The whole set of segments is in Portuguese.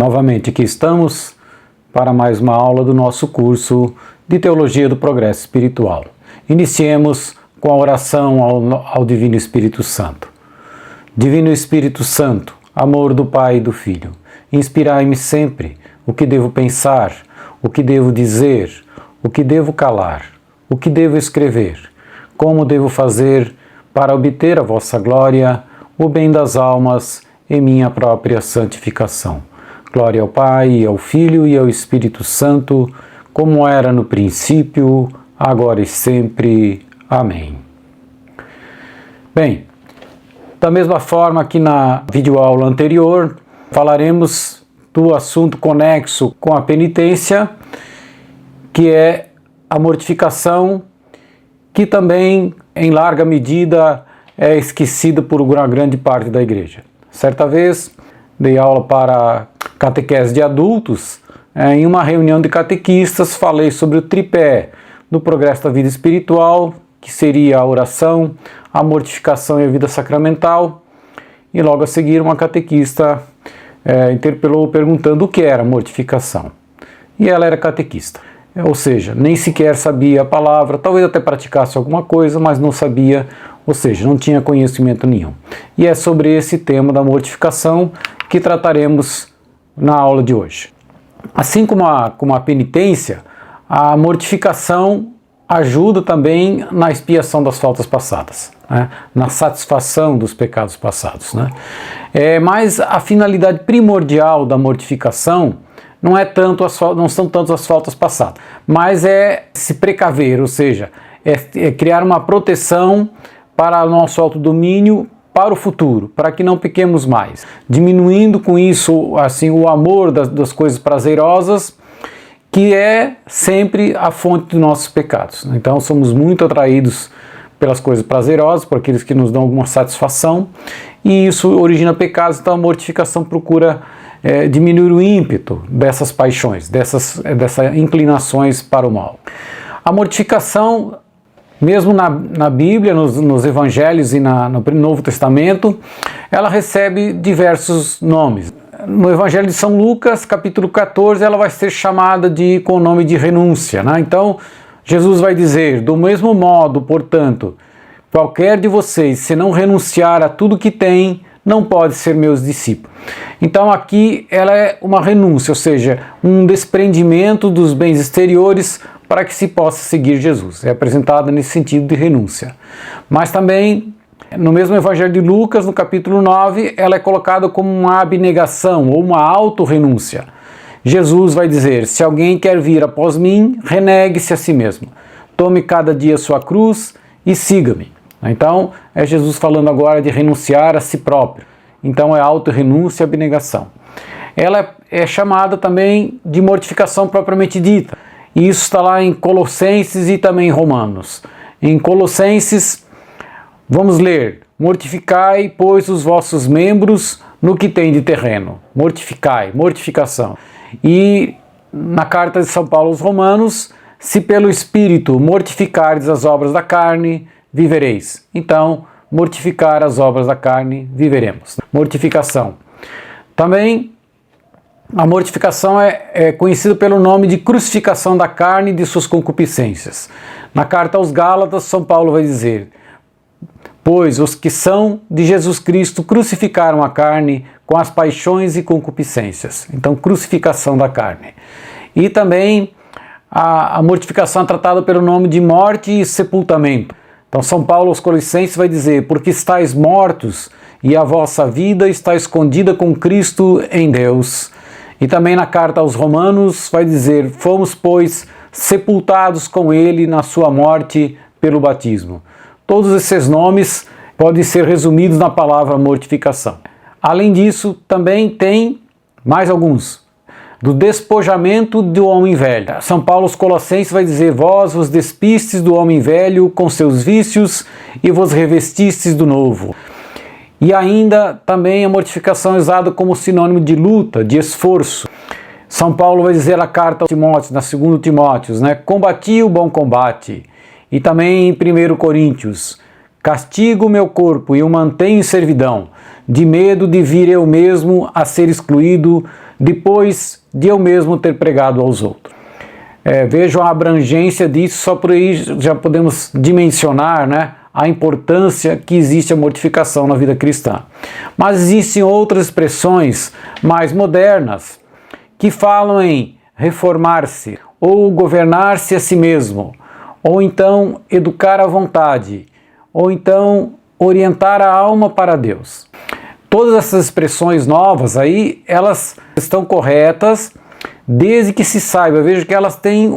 Novamente aqui estamos para mais uma aula do nosso curso de Teologia do Progresso Espiritual. Iniciemos com a oração ao Divino Espírito Santo. Divino Espírito Santo, amor do Pai e do Filho, inspirai-me sempre o que devo pensar, o que devo dizer, o que devo calar, o que devo escrever, como devo fazer para obter a vossa glória, o bem das almas e minha própria santificação. Glória ao Pai, ao Filho e ao Espírito Santo, como era no princípio, agora e sempre. Amém. Bem, da mesma forma que na videoaula anterior, falaremos do assunto conexo com a penitência, que é a mortificação, que também, em larga medida, é esquecida por uma grande parte da igreja. Certa vez, dei aula para catequese de adultos. Em uma reunião de catequistas, falei sobre o tripé do progresso da vida espiritual, que seria a oração, a mortificação e a vida sacramental. E logo a seguir, uma catequista interpelou perguntando o que era mortificação. E ela era catequista, ou seja, nem sequer sabia a palavra, talvez até praticasse alguma coisa, mas não sabia, ou seja, não tinha conhecimento nenhum. E é sobre esse tema da mortificação que trataremos na aula de hoje. Assim como a penitência, a mortificação ajuda também na expiação das faltas passadas, né? Na satisfação dos pecados passados, né? Mas a finalidade primordial da mortificação não são tanto as faltas passadas, mas é se precaver, ou seja, é criar uma proteção para o nosso autodomínio para o futuro, para que não pequemos mais, diminuindo com isso assim o amor das coisas prazerosas, que é sempre a fonte dos nossos pecados. Então somos muito atraídos pelas coisas prazerosas, por aqueles que nos dão alguma satisfação, e isso origina pecados. Então a mortificação procura diminuir o ímpeto dessas paixões, dessas inclinações para o mal. A mortificação, mesmo na Bíblia, nos Evangelhos e no Novo Testamento, ela recebe diversos nomes. No Evangelho de São Lucas, capítulo 14, ela vai ser chamada com o nome de renúncia, né? Então, Jesus vai dizer: do mesmo modo, portanto, qualquer de vocês, se não renunciar a tudo que tem, não pode ser meus discípulos. Então aqui ela é uma renúncia, ou seja, um desprendimento dos bens exteriores para que se possa seguir Jesus. É apresentada nesse sentido de renúncia. Mas também, no mesmo Evangelho de Lucas, no capítulo 9, ela é colocada como uma abnegação ou uma autorrenúncia. Jesus vai dizer: se alguém quer vir após mim, renegue-se a si mesmo. Tome cada dia sua cruz e siga-me. Então, é Jesus falando agora de renunciar a si próprio. Então, é auto-renúncia e abnegação. Ela é chamada também de mortificação propriamente dita. E isso está lá em Colossenses e também em Romanos. Em Colossenses, vamos ler: mortificai, pois, os vossos membros no que tem de terreno. Mortificai, mortificação. E na carta de São Paulo aos Romanos: se pelo Espírito mortificardes as obras da carne, vivereis. Então, mortificar as obras da carne, viveremos. Mortificação. Também, a mortificação é conhecida pelo nome de crucificação da carne e de suas concupiscências. Na carta aos Gálatas, São Paulo vai dizer: pois os que são de Jesus Cristo crucificaram a carne com as paixões e concupiscências. Então, crucificação da carne. E também a mortificação é tratada pelo nome de morte e sepultamento. Então São Paulo aos Colossenses vai dizer: porque estáis mortos e a vossa vida está escondida com Cristo em Deus. E também na carta aos Romanos vai dizer: fomos, pois, sepultados com ele na sua morte pelo batismo. Todos esses nomes podem ser resumidos na palavra mortificação. Além disso, também tem mais alguns. Do despojamento do homem velho. São Paulo aos Colossenses vai dizer: vós vos despistes do homem velho com seus vícios e vos revestistes do novo. E ainda também a mortificação é usada como sinônimo de luta, de esforço. São Paulo vai dizer na carta a Timóteo, na 2 Timóteos, né? Combati o bom combate. E também em 1 Coríntios: castigo o meu corpo e o mantenho em servidão, de medo de vir eu mesmo a ser excluído depois de eu mesmo ter pregado aos outros. Vejam a abrangência disso, só por aí já podemos dimensionar, né, a importância que existe a mortificação na vida cristã. Mas existem outras expressões mais modernas que falam em reformar-se, ou governar-se a si mesmo, ou então educar a vontade, ou então orientar a alma para Deus. Todas essas expressões novas aí, elas estão corretas desde que se saiba. Veja que elas têm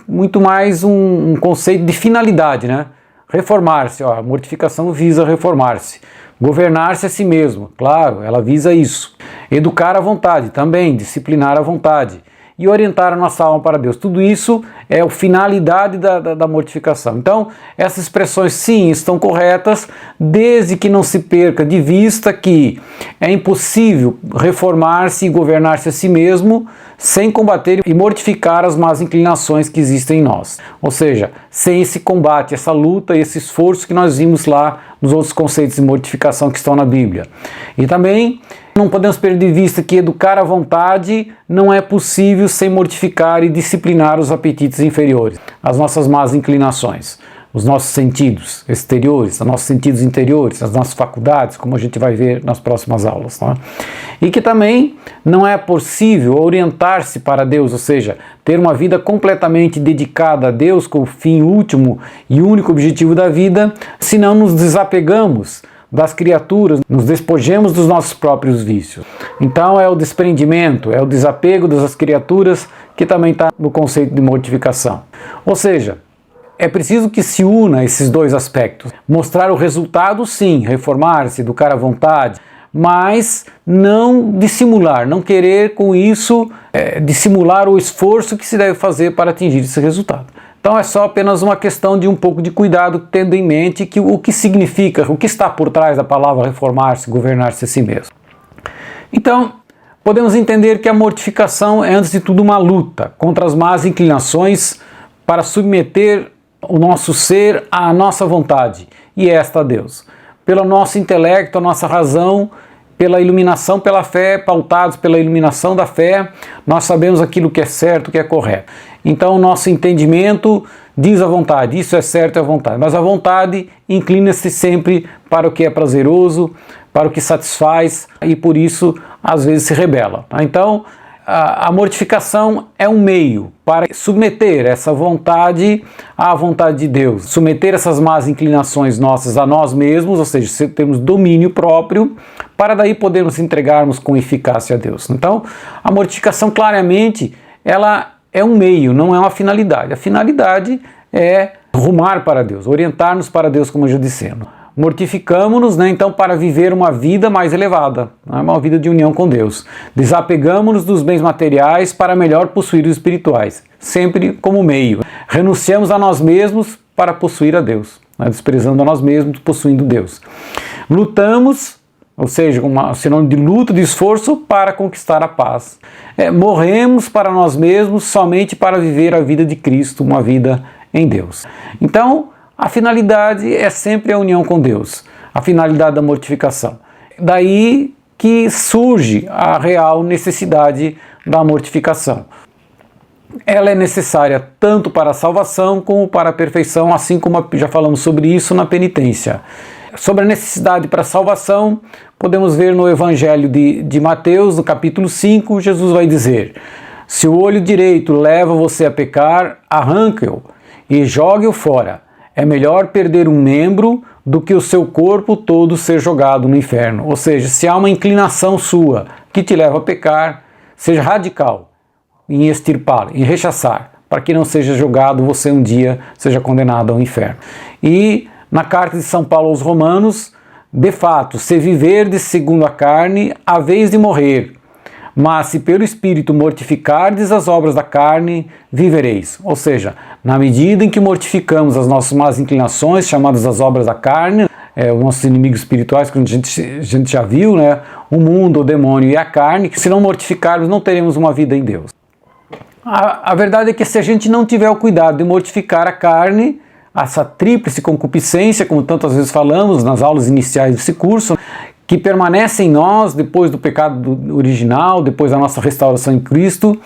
muito mais um conceito de finalidade, né? Reformar-se, a mortificação visa reformar-se. Governar-se a si mesmo, claro, ela visa isso. Educar a vontade, também, disciplinar a vontade. E orientar a nossa alma para Deus. Tudo isso é a finalidade da mortificação. Então, essas expressões sim estão corretas, desde que não se perca de vista que é impossível reformar-se e governar-se a si mesmo sem combater e mortificar as más inclinações que existem em nós. Ou seja, sem esse combate, essa luta, esse esforço que nós vimos lá nos outros conceitos de mortificação que estão na Bíblia. E também não podemos perder de vista que educar a vontade não é possível sem mortificar e disciplinar os apetites inferiores, as nossas más inclinações, os nossos sentidos exteriores, os nossos sentidos interiores, as nossas faculdades, como a gente vai ver nas próximas aulas. Né? E que também não é possível orientar-se para Deus, ou seja, ter uma vida completamente dedicada a Deus como fim último e único objetivo da vida, se não nos desapegamos das criaturas, nos despojemos dos nossos próprios vícios. Então é o desprendimento, é o desapego das criaturas que também está no conceito de mortificação. Ou seja, é preciso que se una esses dois aspectos. Mostrar o resultado, sim, reformar-se, educar à vontade, mas não dissimular, não querer com isso dissimular o esforço que se deve fazer para atingir esse resultado. Então é só apenas uma questão de um pouco de cuidado, tendo em mente que o que significa, o que está por trás da palavra reformar-se, governar-se a si mesmo. Então, podemos entender que a mortificação é, antes de tudo, uma luta contra as más inclinações para submeter o nosso ser à nossa vontade, e esta a Deus. Pelo nosso intelecto, a nossa razão, pela iluminação, pela fé, pautados pela iluminação da fé, nós sabemos aquilo que é certo, o que é correto. Então o nosso entendimento diz a vontade, isso é certo, é a vontade. Mas a vontade inclina-se sempre para o que é prazeroso, para o que satisfaz, e por isso às vezes se rebela. Então a mortificação é um meio para submeter essa vontade à vontade de Deus, submeter essas más inclinações nossas a nós mesmos, ou seja, termos domínio próprio, para daí podermos entregarmos com eficácia a Deus. Então, a mortificação claramente, ela é um meio, não é uma finalidade. A finalidade é rumar para Deus, orientar-nos para Deus, como já dissemos. Mortificamos-nos, né, então, para viver uma vida mais elevada, né, uma vida de união com Deus. Desapegamos-nos dos bens materiais para melhor possuir os espirituais, sempre como meio. Renunciamos a nós mesmos para possuir a Deus, né, desprezando a nós mesmos, possuindo Deus. Lutamos, ou seja, um sinônimo de luta, de esforço para conquistar a paz. Morremos para nós mesmos somente para viver a vida de Cristo, uma vida em Deus. Então, a finalidade é sempre a união com Deus, a finalidade da mortificação. Daí que surge a real necessidade da mortificação. Ela é necessária tanto para a salvação como para a perfeição, assim como já falamos sobre isso na penitência. Sobre a necessidade para a salvação, podemos ver no Evangelho de Mateus, no capítulo 5, Jesus vai dizer: se o olho direito leva você a pecar, arranque-o e jogue-o fora. É melhor perder um membro do que o seu corpo todo ser jogado no inferno. Ou seja, se há uma inclinação sua que te leva a pecar, seja radical em extirpá-la, em rechaçar, para que não seja jogado você um dia, seja condenado ao inferno. E na carta de São Paulo aos Romanos, de fato, se viverdes segundo a carne, haveis de morrer. Mas se pelo Espírito mortificardes as obras da carne, vivereis. Ou seja, na medida em que mortificamos as nossas más inclinações, chamadas as obras da carne, os nossos inimigos espirituais, que a gente já viu, né? O mundo, o demônio e a carne, que se não mortificarmos, não teremos uma vida em Deus. A verdade é que se a gente não tiver o cuidado de mortificar a carne, essa tríplice concupiscência, como tantas vezes falamos nas aulas iniciais desse curso, que permanece em nós depois do pecado original, depois da nossa restauração em Cristo,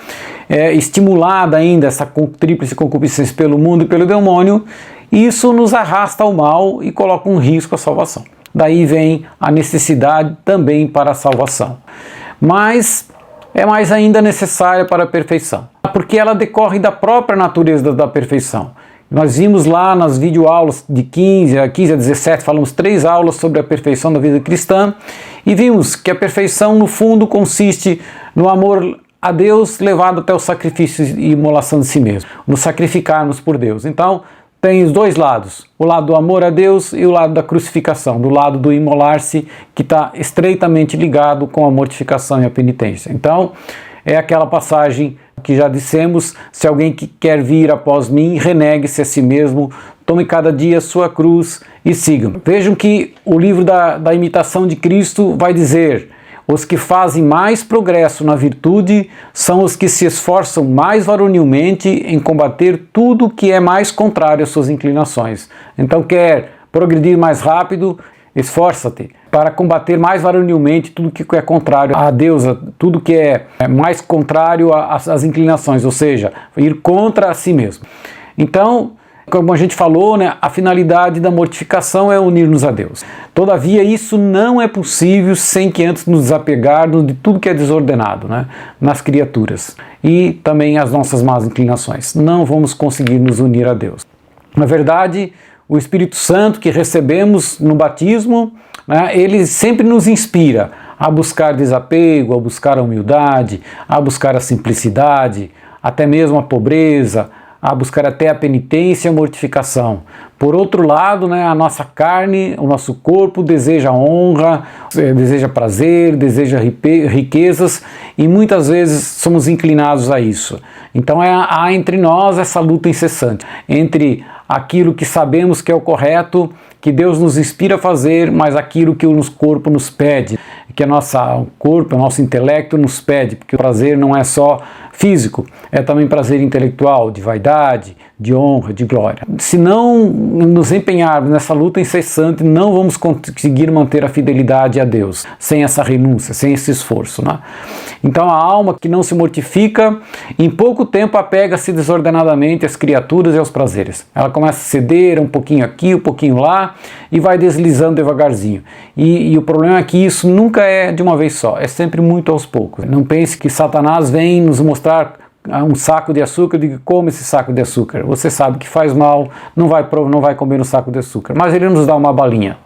estimulada ainda essa tríplice concupiscência pelo mundo e pelo demônio, isso nos arrasta ao mal e coloca um risco à salvação. Daí vem a necessidade também para a salvação. Mas é mais ainda necessária para a perfeição, porque ela decorre da própria natureza da perfeição. Nós vimos lá nas videoaulas de 15 a 17, falamos 3 aulas sobre a perfeição da vida cristã, e vimos que a perfeição no fundo consiste no amor a Deus levado até o sacrifício e imolação de si mesmo, nos sacrificarmos por Deus. Então tem os dois lados, o lado do amor a Deus e o lado da crucificação, do lado do imolar-se, que está estreitamente ligado com a mortificação e a penitência. Então é aquela passagem que já dissemos: se alguém que quer vir após mim, renegue-se a si mesmo, tome cada dia a sua cruz e siga-me. Vejam que o livro da imitação de Cristo vai dizer: os que fazem mais progresso na virtude são os que se esforçam mais varonilmente em combater tudo que é mais contrário às suas inclinações. Então, quer progredir mais rápido? Esforça-te para combater mais varonilmente tudo que é contrário a Deus, tudo que é mais contrário às inclinações, ou seja, ir contra a si mesmo. Então, como a gente falou, né, a finalidade da mortificação é unir-nos a Deus. Todavia, isso não é possível sem que antes nos desapegarmos de tudo que é desordenado, né, nas criaturas e também as nossas más inclinações. Não vamos conseguir nos unir a Deus. Na verdade, o Espírito Santo que recebemos no batismo, né, ele sempre nos inspira a buscar desapego, a buscar a humildade, a buscar a simplicidade, até mesmo a pobreza, a buscar até a penitência e a mortificação. Por outro lado, né, a nossa carne, o nosso corpo deseja honra, deseja prazer, deseja riquezas, e muitas vezes somos inclinados a isso. Então há entre nós essa luta incessante entre aquilo que sabemos que é o correto, que Deus nos inspira a fazer, mas aquilo que o nosso corpo nos pede, que o corpo, o nosso intelecto nos pede, porque o prazer não é só físico, é também prazer intelectual, de vaidade, de honra, de glória. Se não nos empenharmos nessa luta incessante, não vamos conseguir manter a fidelidade a Deus, sem essa renúncia, sem esse esforço, né? Então a alma que não se mortifica, em pouco tempo apega-se desordenadamente às criaturas e aos prazeres. Ela começa a ceder um pouquinho aqui, um pouquinho lá, e vai deslizando devagarzinho. E o problema é que isso nunca é de uma vez só, é sempre muito aos poucos. Não pense que Satanás vem nos mostrar um saco de açúcar, diga: come esse saco de açúcar. Você sabe que faz mal, não vai comer um saco de açúcar. Mas ele nos dá uma balinha.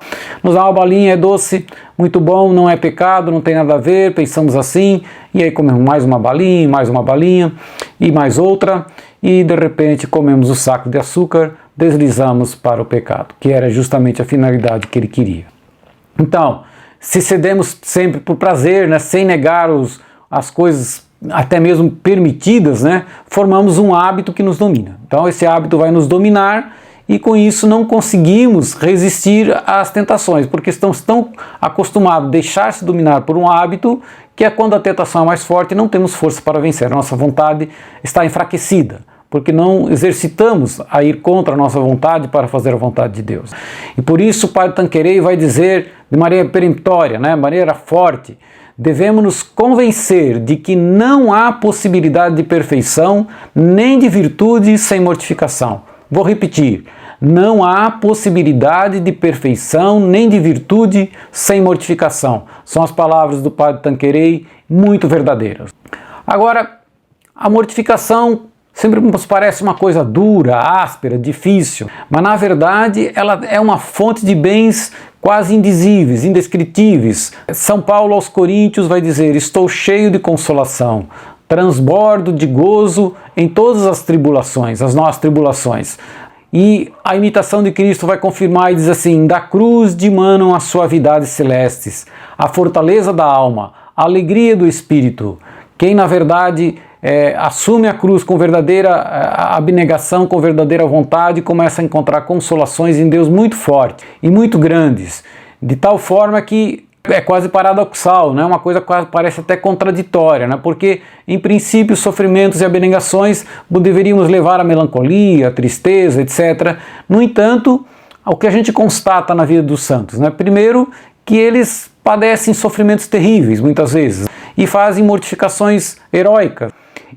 Nos dá uma balinha, é doce, muito bom, não é pecado, não tem nada a ver, pensamos assim, e aí comemos mais uma balinha e mais outra, e de repente comemos o saco de açúcar, deslizamos para o pecado, que era justamente a finalidade que ele queria. Então, se cedemos sempre por prazer, né, sem negar as coisas até mesmo permitidas, né, formamos um hábito que nos domina. Então esse hábito vai nos dominar e com isso não conseguimos resistir às tentações, porque estamos tão acostumados a deixar-se dominar por um hábito que é quando a tentação é mais forte não temos força para vencer. A nossa vontade está enfraquecida, porque não exercitamos a ir contra a nossa vontade para fazer a vontade de Deus. E por isso o Padre Tanqueray vai dizer de maneira peremptória, né, maneira forte: devemos nos convencer de que não há possibilidade de perfeição nem de virtude sem mortificação. Vou repetir: não há possibilidade de perfeição nem de virtude sem mortificação. São as palavras do Padre Tanqueray, muito verdadeiras. Agora, a mortificação sempre nos parece uma coisa dura, áspera, difícil, mas na verdade ela é uma fonte de bens quase indizíveis, indescritíveis. São Paulo aos Coríntios vai dizer: estou cheio de consolação, transbordo de gozo em todas as tribulações, as nossas tribulações. E a imitação de Cristo vai confirmar e diz assim: da cruz dimanam as suavidades celestes, a fortaleza da alma, a alegria do espírito. Quem na verdade assume a cruz com verdadeira abnegação, com verdadeira vontade, começa a encontrar consolações em Deus muito fortes e muito grandes, de tal forma que é quase paradoxal, né? Uma coisa quase parece até contraditória, né? Porque em princípio os sofrimentos e abnegações deveríamos levar à melancolia, à tristeza, etc. No entanto, o que a gente constata na vida dos santos, né? Primeiro, que eles padecem sofrimentos terríveis muitas vezes e fazem mortificações heróicas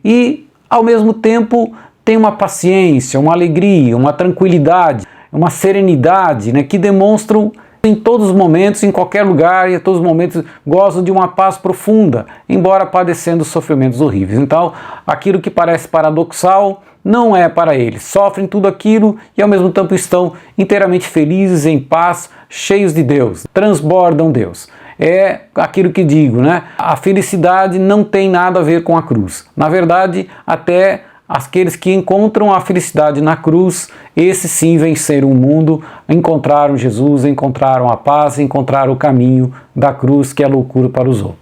e ao mesmo tempo tem uma paciência, uma alegria, uma tranquilidade, uma serenidade, né, que demonstram em todos os momentos, em qualquer lugar e a todos os momentos gozam de uma paz profunda, embora padecendo sofrimentos horríveis. Então, aquilo que parece paradoxal não é para eles. Sofrem tudo aquilo e ao mesmo tempo estão inteiramente felizes, em paz, cheios de Deus, transbordam Deus. É aquilo que digo, né? A felicidade não tem nada a ver com a cruz. Na verdade, até aqueles que encontram a felicidade na cruz, esses sim venceram o mundo, encontraram Jesus, encontraram a paz, encontraram o caminho da cruz, que é loucura para os outros.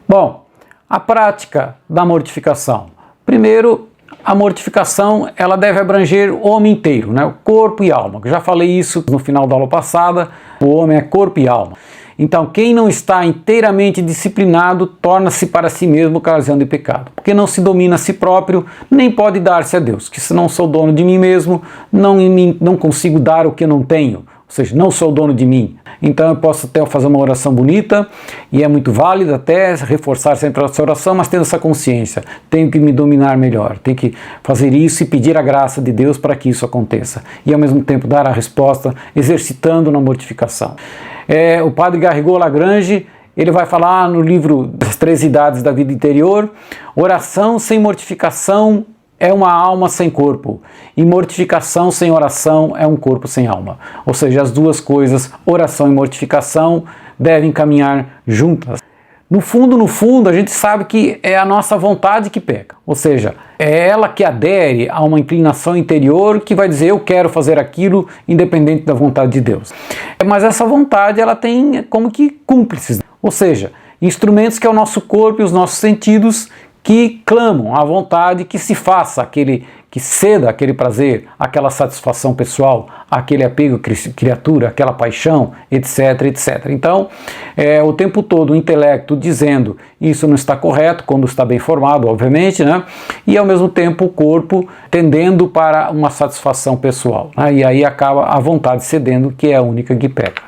Bom, a prática da mortificação. Primeiro, a mortificação ela deve abranger o homem inteiro, né? O corpo e alma. Eu já falei isso no final da aula passada, o homem é corpo e alma. Então, quem não está inteiramente disciplinado torna-se para si mesmo ocasião de pecado, porque não se domina a si próprio, nem pode dar-se a Deus, que se não sou dono de mim mesmo, não consigo dar o que eu não tenho, ou seja, não sou dono de mim. Então eu posso até fazer uma oração bonita, e é muito válida até reforçar sempre essa oração, mas tendo essa consciência, tenho que me dominar melhor, tenho que fazer isso e pedir a graça de Deus para que isso aconteça, e ao mesmo tempo dar a resposta, exercitando na mortificação. O padre Garrigou Lagrange, ele vai falar no livro Das 13 Idades da Vida Interior, oração sem mortificação é uma alma sem corpo, e mortificação sem oração é um corpo sem alma. Ou seja, as duas coisas, oração e mortificação, devem caminhar juntas. No fundo, a gente sabe que é a nossa vontade que peca. Ou seja, é ela que adere a uma inclinação interior que vai dizer eu quero fazer aquilo independente da vontade de Deus. Mas essa vontade ela tem como que cúmplices. Ou seja, instrumentos que é o nosso corpo e os nossos sentidos que clamam à vontade que se faça que ceda aquele prazer, aquela satisfação pessoal, aquele apego à criatura, aquela paixão, etc, etc. Então, o tempo todo o intelecto dizendo isso não está correto, quando está bem formado, obviamente, né? E ao mesmo tempo o corpo tendendo para uma satisfação pessoal, né? E aí acaba a vontade cedendo, que é a única que peca.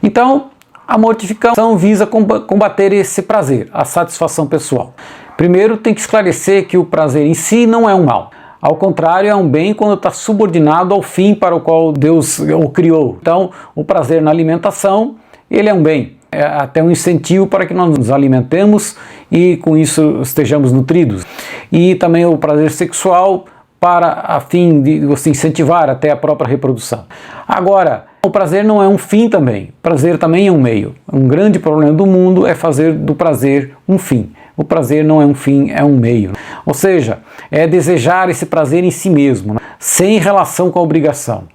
Então, a mortificação visa combater esse prazer, a satisfação pessoal. Primeiro, tem que esclarecer que o prazer em si não é um mal. Ao contrário, é um bem quando está subordinado ao fim para o qual Deus o criou. Então, o prazer na alimentação, ele é um bem. É até um incentivo para que nós nos alimentemos e com isso estejamos nutridos. E também o prazer sexual a fim de incentivar até a própria reprodução. Agora, o prazer não é um fim também. O prazer também é um meio. Um grande problema do mundo é fazer do prazer um fim. O prazer não é um fim, é um meio. Ou seja, é desejar esse prazer em si mesmo, né? Sem relação com a obrigação.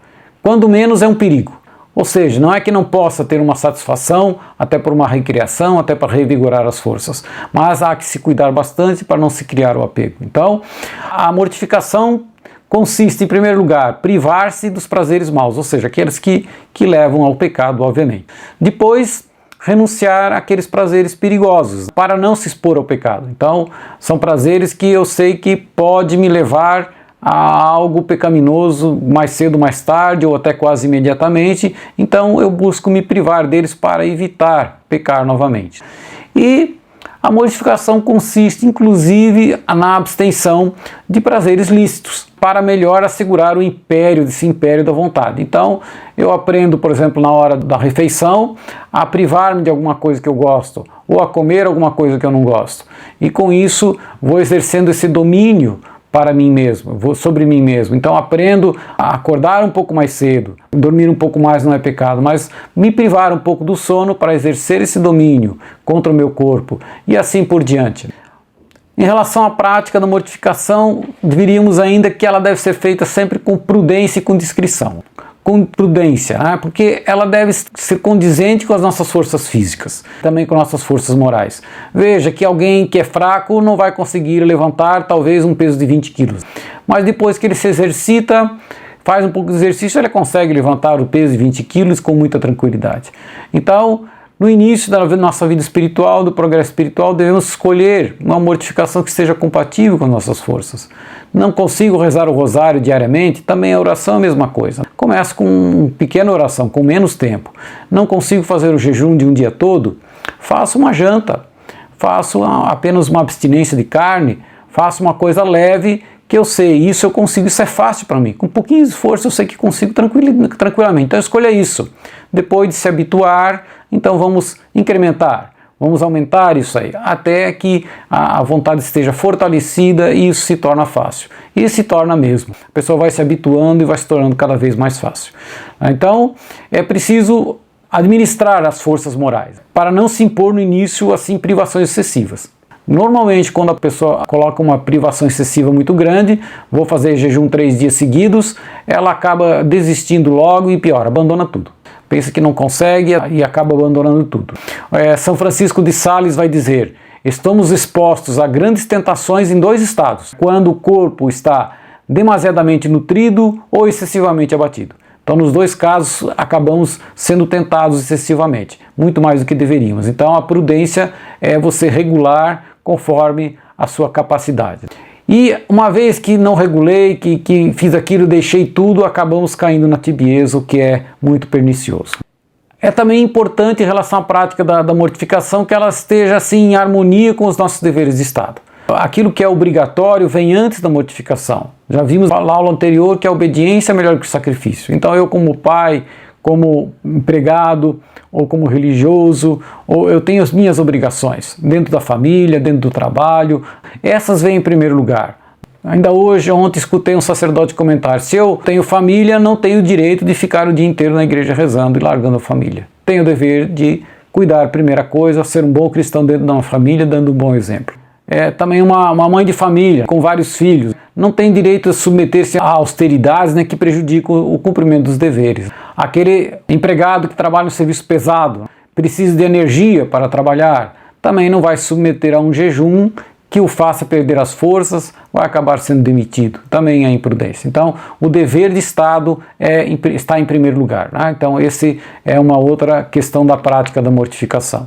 Quando menos é um perigo. Ou seja, não é que não possa ter uma satisfação, até por uma recriação, até para revigorar as forças, mas há que se cuidar bastante para não se criar o apego. Então, a mortificação consiste, em primeiro lugar, privar-se dos prazeres maus, ou seja, aqueles que levam ao pecado, obviamente. Depois, renunciar àqueles prazeres perigosos, para não se expor ao pecado. Então, são prazeres que eu sei que pode me levar a algo pecaminoso mais cedo, mais tarde, ou até quase imediatamente. Então, eu busco me privar deles para evitar pecar novamente. E a mortificação consiste, inclusive, na abstenção de prazeres lícitos, para melhor assegurar esse império da vontade. Então, eu aprendo, por exemplo, na hora da refeição, a privar-me de alguma coisa que eu gosto, ou a comer alguma coisa que eu não gosto. E com isso, vou exercendo esse domínio para mim mesmo, sobre mim mesmo. Então aprendo a acordar um pouco mais cedo, dormir um pouco mais não é pecado, mas me privar um pouco do sono para exercer esse domínio contra o meu corpo e assim por diante. Em relação à prática da mortificação, diríamos ainda que ela deve ser feita sempre com prudência e com discrição. Com prudência, né? Porque ela deve ser condizente com as nossas forças físicas, também com nossas forças morais. Veja que alguém que é fraco não vai conseguir levantar talvez um peso de 20 quilos, mas depois que ele se exercita, faz um pouco de exercício, ele consegue levantar o peso de 20 quilos com muita tranquilidade. Então, No início da nossa vida espiritual, do progresso espiritual, devemos escolher uma mortificação que esteja compatível com as nossas forças. Não consigo rezar o rosário diariamente? Também a oração é a mesma coisa. Começa com uma pequena oração, com menos tempo. Não consigo fazer o jejum de um dia todo? Faço uma janta, faço apenas uma abstinência de carne, faço uma coisa leve que eu sei, isso eu consigo, isso é fácil para mim. Com um pouquinho de esforço eu sei que consigo tranquilamente. Então escolha isso. Depois de se habituar, então vamos incrementar, vamos aumentar isso aí, até que a vontade esteja fortalecida e isso se torna fácil. E se torna mesmo. A pessoa vai se habituando e vai se tornando cada vez mais fácil. Então é preciso administrar as forças morais, para não se impor no início assim privações excessivas. Normalmente, quando a pessoa coloca uma privação excessiva muito grande, vou fazer jejum 3 dias seguidos, ela acaba desistindo logo e pior, abandona tudo. Pensa que não consegue e acaba abandonando tudo. São Francisco de Sales vai dizer: estamos expostos a grandes tentações em 2 estados, quando o corpo está demasiadamente nutrido ou excessivamente abatido. Então, nos 2 casos, acabamos sendo tentados excessivamente, muito mais do que deveríamos. Então, a prudência é você regular conforme a sua capacidade. E uma vez que não regulei, que fiz aquilo, deixei tudo, acabamos caindo na tibieza, o que é muito pernicioso. É também importante em relação à prática da mortificação que ela esteja assim em harmonia com os nossos deveres de Estado. Aquilo que é obrigatório vem antes da mortificação. Já vimos na aula anterior que a obediência é melhor que o sacrifício. Então eu, como pai, como empregado ou como religioso, ou eu tenho as minhas obrigações dentro da família, dentro do trabalho. Essas vêm em primeiro lugar. Ainda ontem escutei um sacerdote comentar: se eu tenho família, não tenho o direito de ficar o dia inteiro na igreja rezando e largando a família. Tenho o dever de cuidar, primeira coisa, ser um bom cristão dentro de uma família, dando um bom exemplo. Também uma mãe de família com vários filhos não tem direito a submeter-se a austeridades, né, que prejudicam o cumprimento dos deveres. Aquele empregado que trabalha no serviço pesado, precisa de energia para trabalhar, também não vai se submeter a um jejum que o faça perder as forças, vai acabar sendo demitido. Também é imprudência. Então, o dever de Estado está em primeiro lugar, né? Então, esse é uma outra questão da prática da mortificação.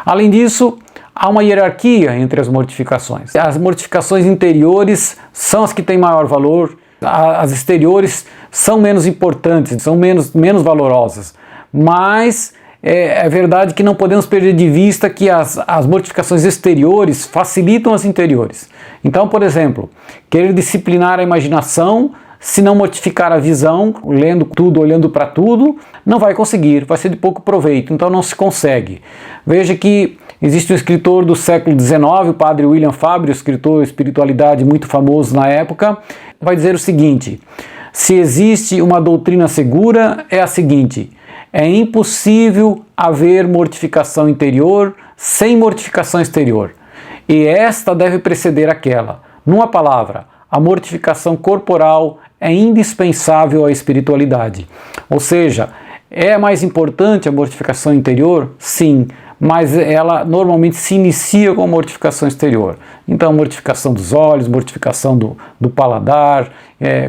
Além disso, há uma hierarquia entre as mortificações. As mortificações interiores são as que têm maior valor, as exteriores são menos importantes, são menos valorosas. Mas é verdade que não podemos perder de vista que as mortificações exteriores facilitam as interiores. Então, por exemplo, querer disciplinar a imaginação, se não mortificar a visão, lendo tudo, olhando para tudo, não vai conseguir, vai ser de pouco proveito, então não se consegue. Veja que existe um escritor do século XIX, o padre William Fabre, escritor de espiritualidade muito famoso na época, vai dizer o seguinte: se existe uma doutrina segura, é a seguinte: é impossível haver mortificação interior sem mortificação exterior, e esta deve preceder aquela. Numa palavra, a mortificação corporal é indispensável à espiritualidade. Ou seja, é mais importante a mortificação interior? Sim, mas ela normalmente se inicia com a mortificação exterior. Então, mortificação dos olhos, mortificação do paladar,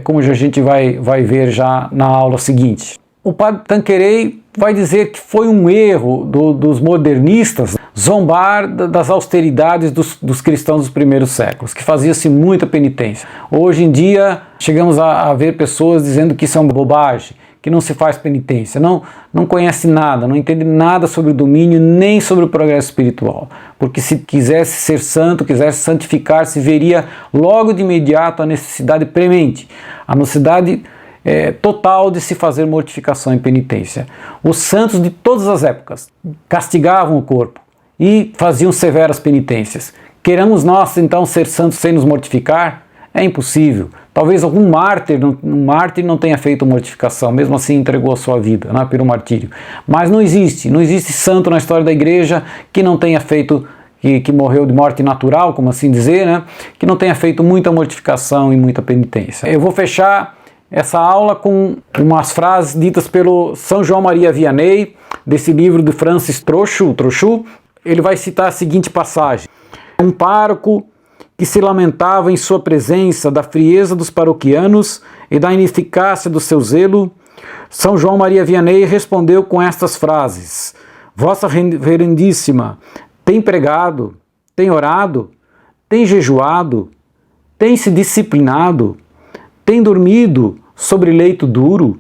como a gente vai ver já na aula seguinte. O padre Tanqueray vai dizer que foi um erro dos modernistas zombar das austeridades dos cristãos dos primeiros séculos, que fazia-se muita penitência. Hoje em dia, chegamos a ver pessoas dizendo que isso é uma bobagem, que não se faz penitência, não conhece nada, não entende nada sobre o domínio, nem sobre o progresso espiritual. Porque se quisesse ser santo, quisesse santificar-se, veria logo de imediato a necessidade premente, a necessidade total de se fazer mortificação e penitência. Os santos de todas as épocas castigavam o corpo e faziam severas penitências. Queremos nós então ser santos sem nos mortificar? É impossível. Talvez algum mártir não tenha feito mortificação, mesmo assim entregou a sua vida, né, pelo martírio. Mas não existe santo na história da igreja que não tenha feito, que morreu de morte natural, como assim dizer, né, que não tenha feito muita mortificação e muita penitência. Eu vou fechar essa aula com umas frases ditas pelo São João Maria Vianney, desse livro de Francis Trochu. Ele vai citar a seguinte passagem: um pároco que se lamentava em sua presença da frieza dos paroquianos e da ineficácia do seu zelo, São João Maria Vianney respondeu com estas frases: Vossa Reverendíssima tem pregado, tem orado, tem jejuado, tem se disciplinado, tem dormido sobre leito duro?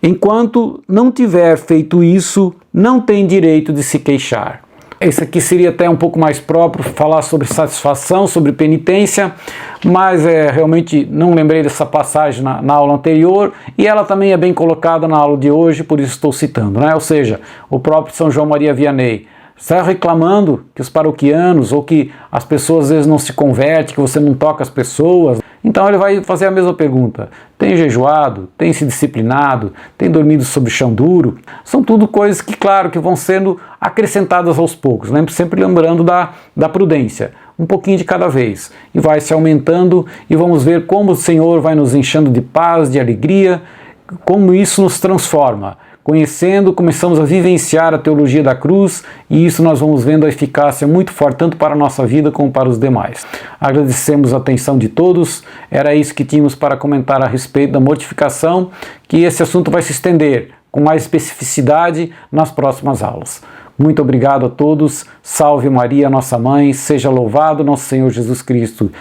Enquanto não tiver feito isso, não tem direito de se queixar. Esse aqui seria até um pouco mais próprio, falar sobre satisfação, sobre penitência, mas realmente não lembrei dessa passagem na aula anterior, e ela também é bem colocada na aula de hoje, por isso estou citando, né? Ou seja, o próprio São João Maria Vianney está reclamando que os paroquianos ou que as pessoas às vezes não se convertem, que você não toca as pessoas. Então ele vai fazer a mesma pergunta: tem jejuado, tem se disciplinado, tem dormido sob chão duro? São tudo coisas que, claro, que vão sendo acrescentadas aos poucos, né? Sempre lembrando da prudência, um pouquinho de cada vez, e vai se aumentando, e vamos ver como o Senhor vai nos enchendo de paz, de alegria, como isso nos transforma. Conhecendo, começamos a vivenciar a teologia da cruz, e isso nós vamos vendo a eficácia muito forte, tanto para a nossa vida como para os demais. Agradecemos a atenção de todos, era isso que tínhamos para comentar a respeito da mortificação, que esse assunto vai se estender com mais especificidade nas próximas aulas. Muito obrigado a todos, salve Maria, nossa mãe, seja louvado nosso Senhor Jesus Cristo.